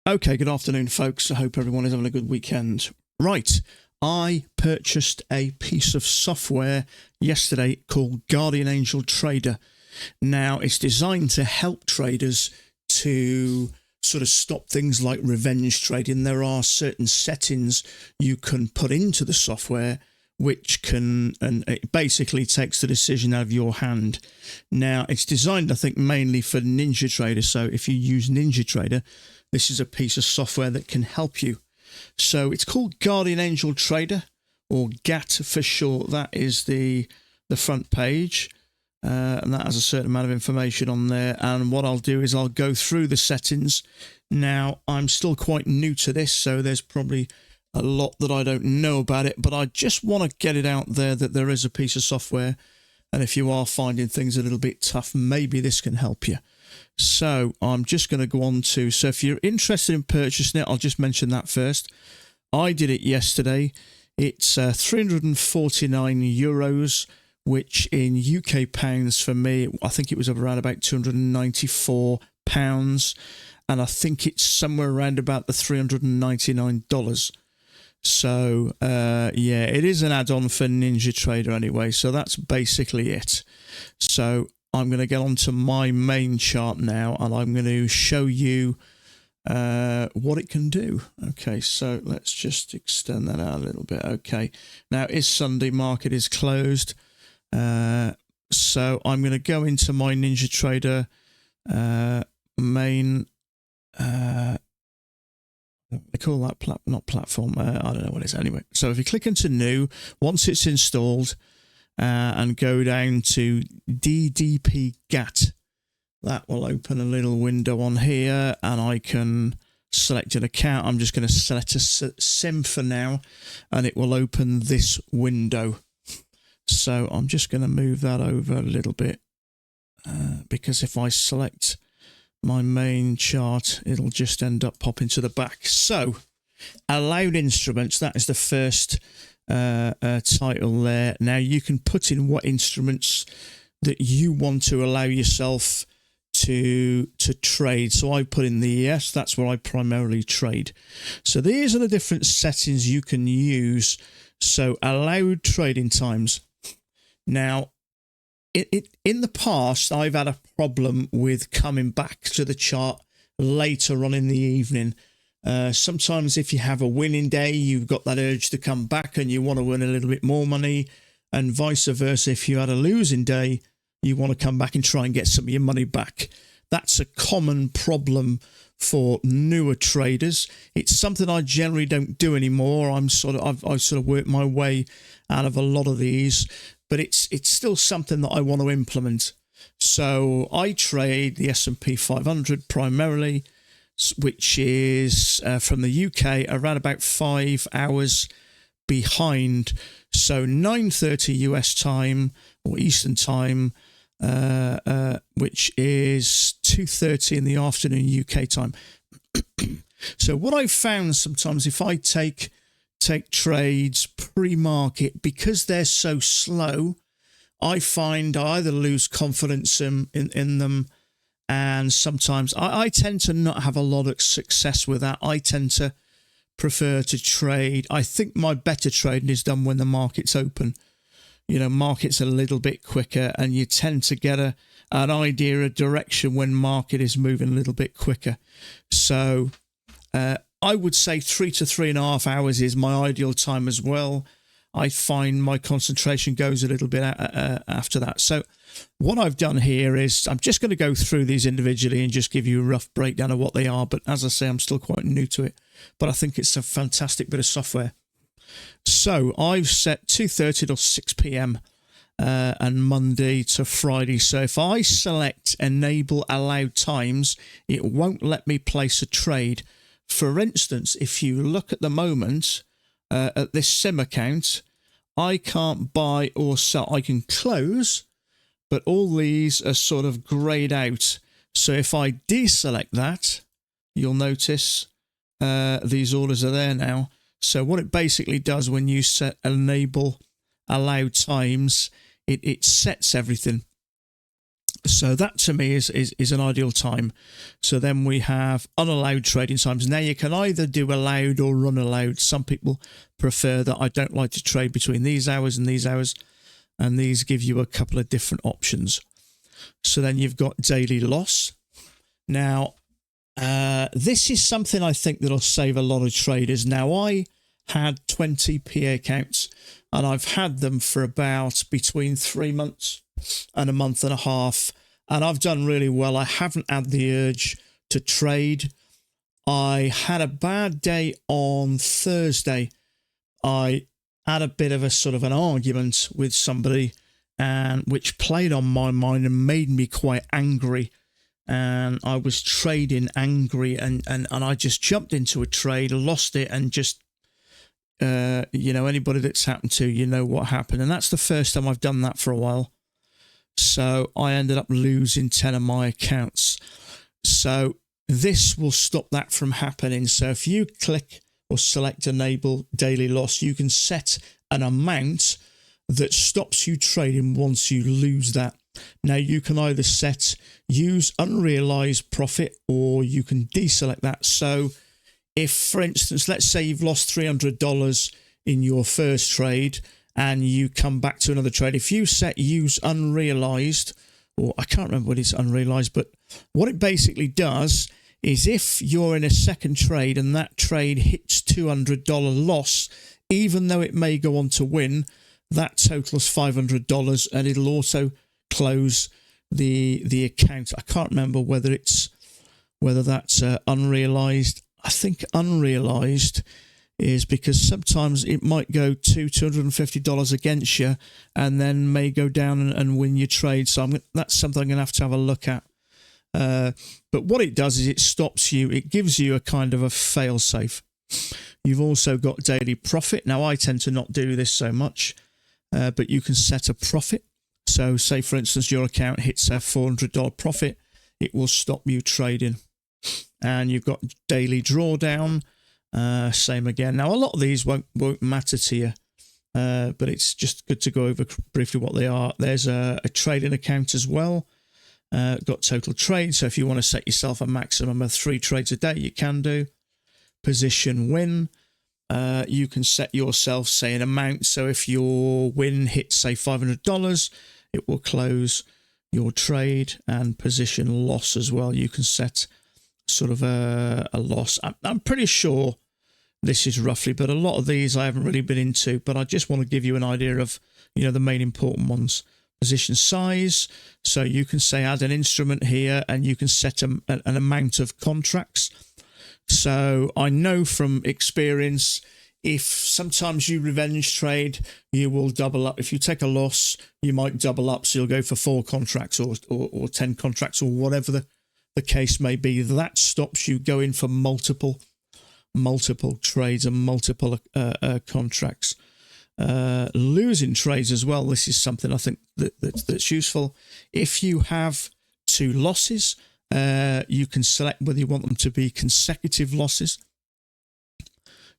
Okay, good afternoon, folks. I hope everyone is having a good weekend. Right, I purchased a piece of software yesterday called Guardian Angel Trader. Now, it's designed to help traders to sort of stop things like revenge trading. There are certain settings you can put into the software which can, and it basically takes the decision out of your hand. Now, it's designed, I think, mainly for NinjaTrader. So if you use NinjaTrader, this is a piece of software that can help you. So it's called Guardian Angel Trader, or GAT for short. That is the front page. And that has a certain amount of information on there. And what I'll do is I'll go through the settings. Now, I'm still quite new to this, so there's probably a lot that I don't know about it, but I just want to get it out there that there is a piece of software. And if you are finding things a little bit tough, maybe this can help you. So I'm just going to go on to, so if you're interested in purchasing it, I'll just mention that first. I did it yesterday. It's 349 euros, which in UK pounds for me, I think it was around about 294 pounds. And I think it's somewhere around about the $399. So, yeah, it is an add-on for NinjaTrader anyway. So that's basically it. So I'm going to get onto my main chart now, and I'm going to show you what it can do. Okay, so let's just extend that out a little bit. Okay, now it's Sunday, market is closed. So I'm going to go into my NinjaTrader main. They call that not platform. I don't know what it is anyway. So if you click into new, once it's installed, and go down to DDP GAT, that will open a little window on here, and I can select an account. I'm just going to select a SIM for now, and it will open this window. So I'm just going to move that over a little bit, because if I select my main chart, it'll just end up popping to the back. So allowed instruments, that is the first title there. Now you can put in what instruments that you want to allow yourself to trade. So I put in the ES, that's where I primarily trade. So these are the different settings you can use. So allowed trading times. Now, in the past, I've had a problem with coming back to the chart later on in the evening. Sometimes if you have a winning day, you've got that urge to come back and you want to earn a little bit more money, and vice versa. If you had a losing day, you want to come back and try and get some of your money back. That's a common problem for newer traders. It's something I generally don't do anymore. I've sort of worked my way out of a lot of these, but it's still something that I want to implement. So I trade the S&P 500 primarily, which is from the UK around about 5 hours behind. So 9:30 US time or Eastern time, which is 2:30 in the afternoon UK time. So what I've found sometimes, if I take trades pre-market, because they're so slow, I find I either lose confidence in them, and sometimes I tend to not have a lot of success with that. I tend to prefer to trade. I think my better trading is done when the market's open. You know, market's a little bit quicker, and you tend to get an idea of direction when market is moving a little bit quicker. So I would say 3 to 3.5 hours is my ideal time as well. I find my concentration goes a little bit after that. So what I've done here is I'm just going to go through these individually and just give you a rough breakdown of what they are. But as I say, I'm still quite new to it, but I think it's a fantastic bit of software. So I've set 2:30 till 6 p.m. And Monday to Friday. So if I select enable allowed times, it won't let me place a trade. For instance, if you look at the moment at this SIM account, I can't buy or sell. I can close, but all these are sort of grayed out. So if I deselect that, you'll notice these orders are there now. So what it basically does when you set enable allowed times, it sets everything. So that to me is an ideal time. So then we have unallowed trading times. Now you can either do allowed or unallowed. Some people prefer that. I don't like to trade between these hours and these hours, and these give you a couple of different options. So then you've got daily loss. Now, this is something I think that'll save a lot of traders. Now, I had 20 PA accounts, and I've had them for about between 3 months and a month and a half, and I've done really well. I haven't had the urge to trade. I had a bad day on Thursday. I had a bit of a sort of an argument with somebody, and which played on my mind and made me quite angry. And I was trading angry, and I just jumped into a trade, lost it, and just anybody that's happened to, what happened. And that's the first time I've done that for a while. So I ended up losing 10 of my accounts. So this will stop that from happening. So if you click or select enable daily loss, you can set an amount that stops you trading once you lose that. Now you can either set use unrealized profit, or you can deselect that. So if, for instance, let's say you've lost $300 in your first trade and you come back to another trade, if you set use unrealized, or I can't remember what it's unrealized, but what it basically does is if you're in a second trade and that trade hits $200 loss, even though it may go on to win, that totals $500, and it'll also close the account. I can't remember whether that's unrealized. I think unrealized is because sometimes it might go to $250 against you and then may go down and win your trade. So that's something I'm going to have a look at. But what it does is it stops you. It gives you a kind of a fail safe. You've also got daily profit. Now, I tend to not do this so much, but you can set a profit. So say, for instance, your account hits a $400 profit, it will stop you trading. And you've got daily drawdown. Same again. Now, a lot of these won't matter to you, but it's just good to go over briefly what they are. There's a trading account as well. Got total trade. So if you want to set yourself a maximum of 3 trades a day, you can do. Position win. You can set yourself, say, an amount. So if your win hits, say, $500, it will close your trade. And position loss as well. You can set sort of a loss. I'm pretty sure this is roughly, but a lot of these I haven't really been into, but I just want to give you an idea of, the main important ones. Position size. So you can say add an instrument here, and you can set an amount of contracts. So I know from experience, if sometimes you revenge trade, you will double up. If you take a loss, you might double up. So you'll go for 4 contracts or 10 contracts or whatever the case may be. That stops you going for multiple trades and multiple contracts. Losing trades as well. This is something I think that's useful. If you have 2 losses, you can select whether you want them to be consecutive losses.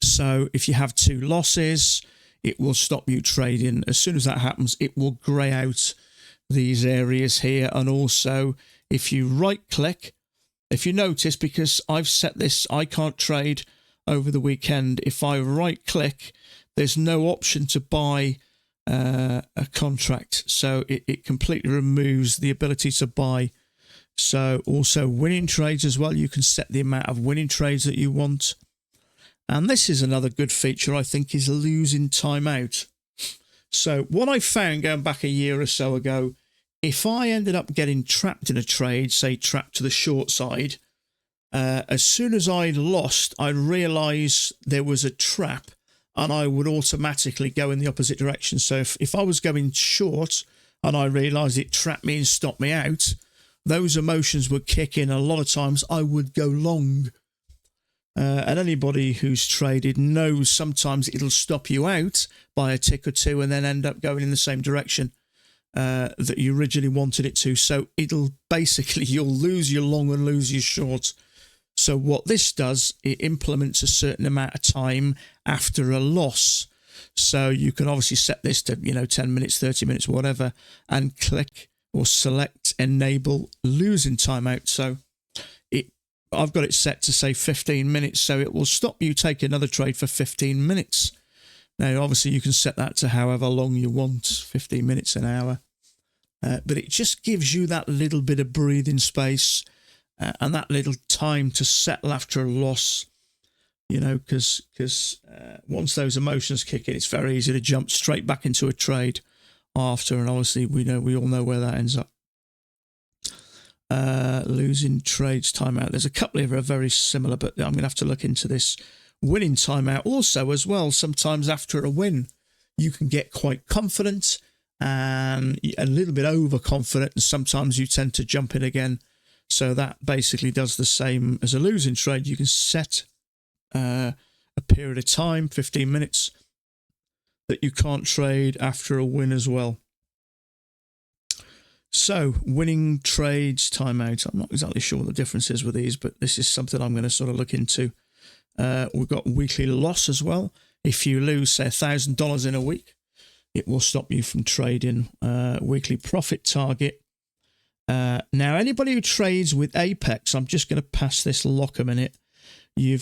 So if you have 2 losses, it will stop you trading. As soon as that happens, it will grey out these areas here. And also, if you right click, if you notice, because I've set this, I can't trade over the weekend. If I right click, there's no option to buy a contract. So it completely removes the ability to buy. So also winning trades as well. You can set the amount of winning trades that you want. And this is another good feature, I think, is losing time out. So what I found going back a year or so ago, if I ended up getting trapped in a trade, say trapped to the short side, as soon as I lost, I realised there was a trap and I would automatically go in the opposite direction. So if I was going short and I realised it trapped me and stopped me out, those emotions would kick in. A lot of times I would go long. And anybody who's traded knows sometimes it'll stop you out by a tick or 2 and then end up going in the same direction that you originally wanted it to. So it'll basically, you'll lose your long and lose your short. So what this does, it implements a certain amount of time after a loss. So you can obviously set this to, 10 minutes, 30 minutes, whatever, and click or select enable losing timeout. So I've got it set to say 15 minutes, so it will stop you taking another trade for 15 minutes. Now, obviously, you can set that to however long you want, 15 minutes, an hour. But it just gives you that little bit of breathing space and that little time to settle after a loss, because once those emotions kick in, it's very easy to jump straight back into a trade after. And obviously, we all know where that ends up. Losing trades timeout. There's a couple of are very similar, but I'm going to have to look into this. Winning timeout also as well. Sometimes after a win, you can get quite confident and a little bit overconfident, and sometimes you tend to jump in again. So that basically does the same as a losing trade. You can set a period of time, 15 minutes, that you can't trade after a win as well. So, winning trades timeout. I'm not exactly sure what the difference is with these, but this is something I'm going to sort of look into. We've got weekly loss as well. If you lose, say, $1,000 in a week, it will stop you from trading. Weekly profit target. Now, anybody who trades with Apex, I'm just going to pass this lock a minute. We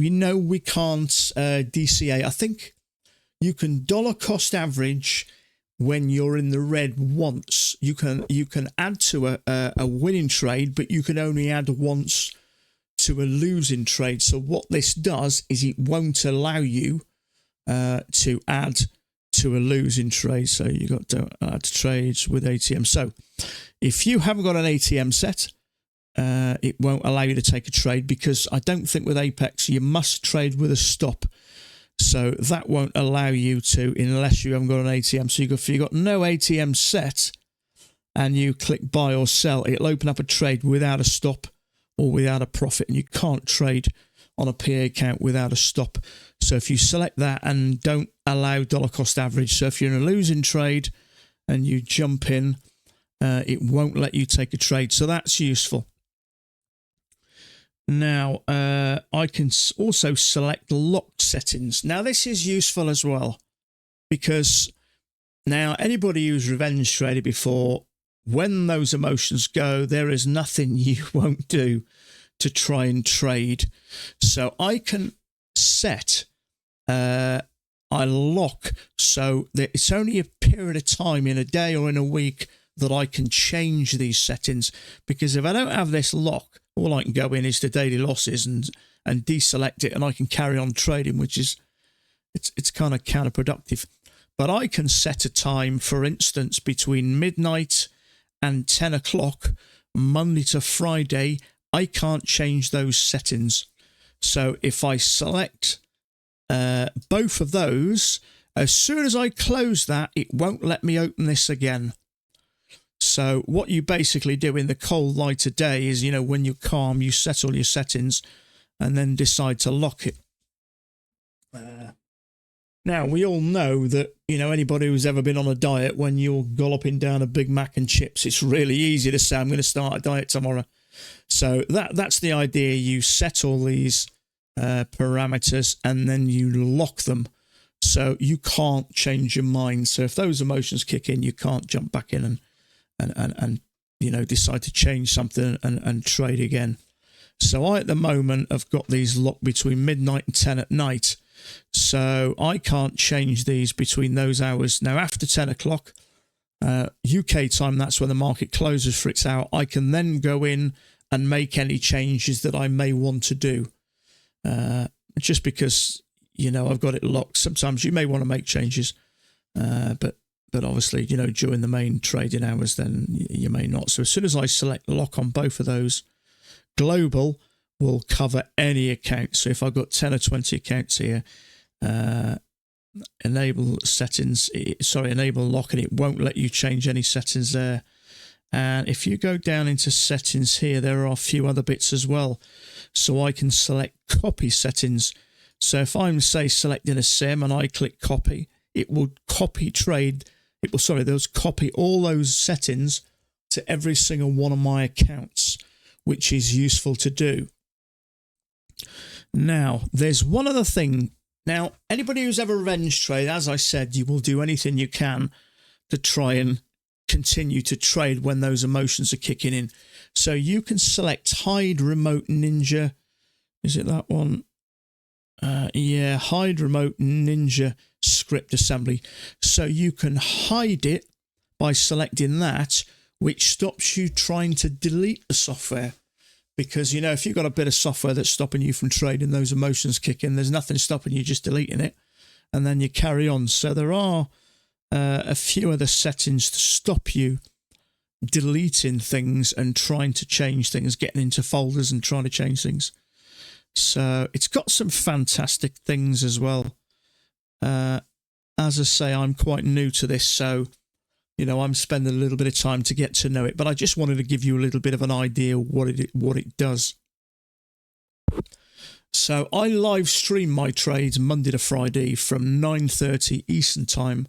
know we can't DCA. I think you can dollar cost average when you're in the red once. You can add to a winning trade, but you can only add once to a losing trade. So what this does is it won't allow you to add to a losing trade. So you got to add trades with ATM. So if you haven't got an ATM set, it won't allow you to take a trade, because I don't think with Apex you must trade with a stop. So that won't allow you to, unless you haven't got an ATM. So if you've got no ATM set and you click buy or sell, it'll open up a trade without a stop or without a profit, and you can't trade on a PA account without a stop. So if you select that and don't allow dollar cost average, so if you're in a losing trade and you jump in, it won't let you take a trade. So that's useful. Now, I can also select lock settings. Now, this is useful as well, because now anybody who's revenge traded before, when those emotions go, there is nothing you won't do to try and trade. So I can set I lock, so that it's only a period of time in a day or in a week that I can change these settings, because if I don't have this lock, all I can go in is the daily losses and deselect it, and I can carry on trading, which is it's kind of counterproductive. But I can set a time, for instance, between midnight and 10 o'clock, Monday to Friday. I can't change those settings. So if I select both of those, as soon as I close that, it won't let me open this again. So what you basically do in the cold light of day is, when you're calm, you set all your settings and then decide to lock it. Now, we all know that, anybody who's ever been on a diet, when you're galloping down a Big Mac and chips, it's really easy to say, I'm going to start a diet tomorrow. So that's the idea. You set all these parameters and then you lock them, so you can't change your mind. So if those emotions kick in, you can't jump back in and decide to change something and trade again. So I at the moment have got these locked between midnight and 10 at night, so I can't change these between those hours. Now after 10 o'clock UK time, that's when the market closes for its hour, I can then go in and make any changes that I may want to do, just because I've got it locked. Sometimes you may want to make changes, but obviously, during the main trading hours, then you may not. So as soon as I select lock on both of those, global will cover any account. So if I've got 10 or 20 accounts here, enable lock, and it won't let you change any settings there. And if you go down into settings here, there are a few other bits as well. So I can select copy settings. So if I'm, say, selecting a sim and I click copy, it will copy trade. Copy all those settings to every single one of my accounts, which is useful to do. Now, there's one other thing. Now, anybody who's ever revenge traded, as I said, you will do anything you can to try and continue to trade when those emotions are kicking in. So you can select hide remote ninja. Is it that one? Yeah, hide remote ninja script assembly. So you can hide it by selecting that, which stops you trying to delete the software. Because, you know, if you've got a bit of software that's stopping you from trading, those emotions kick in, there's nothing stopping you just deleting it, and then you carry on. So there are a few other settings to stop you deleting things and trying to change things, getting into folders and trying to change things. So it's got some fantastic things as well. As I say, I'm quite new to this, so, you know, I'm spending a little bit of time to get to know it, but I just wanted to give you a little bit of an idea what it does. So I live stream my trades Monday to Friday from 9:30 Eastern time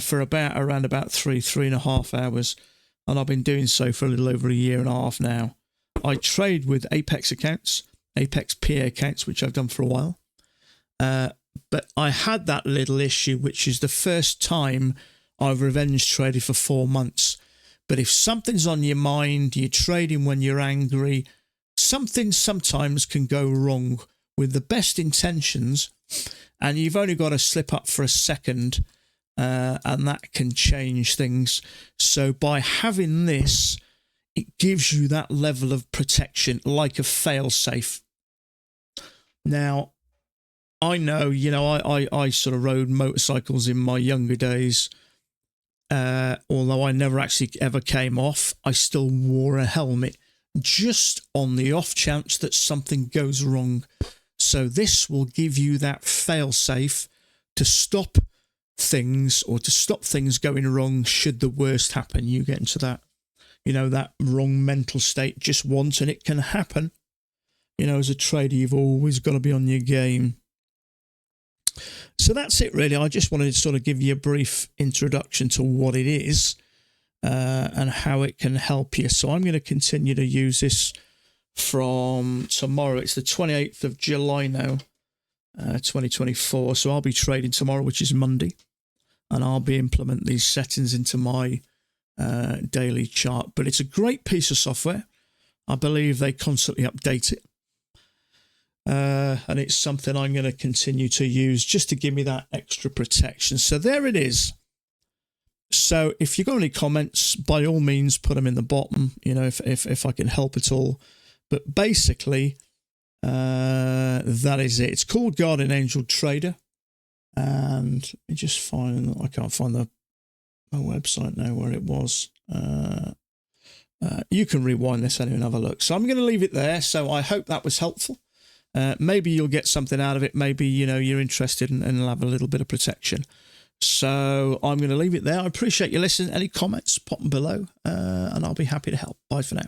for around about 3.5 hours, and I've been doing so for a little over a year and a half now. I trade with Apex accounts, Apex PA accounts, which I've done for a while. But I had that little issue, which is the first time I've revenge traded for 4 months. But if something's on your mind, you're trading when you're angry, something sometimes can go wrong with the best intentions, and you've only got to slip up for a second, and that can change things. So by having this, it gives you that level of protection, like a fail-safe. Now, I know, you know, I sort of rode motorcycles in my younger days. Although I never actually ever came off, I still wore a helmet just on the off chance that something goes wrong. So this will give you that fail-safe to stop things, or to stop things going wrong should the worst happen. You get into that, you know, that wrong mental state just once, and it can happen. You know, as a trader, you've always got to be on your game. So that's it, really. I just wanted to sort of give you a brief introduction to what it is and how it can help you. So I'm going to continue to use this from tomorrow. It's the 28th of July now, 2024. So I'll be trading tomorrow, which is Monday, and I'll be implementing these settings into my daily chart. But it's a great piece of software. I believe they constantly update it. And it's something I'm going to continue to use just to give me that extra protection. So there it is. So if you've got any comments, by all means, put them in the bottom, you know, if I can help at all. But basically, that is it. It's called Guardian Angel Trader. And let me just find, I can't find my website now where it was. You can rewind this anyway and have a look. So I'm going to leave it there. So I hope that was helpful. Maybe you'll get something out of it. Maybe, you know, you're interested and it'll have a little bit of protection. So I'm going to leave it there. I appreciate you listening. Any comments, pop them below, and I'll be happy to help. Bye for now.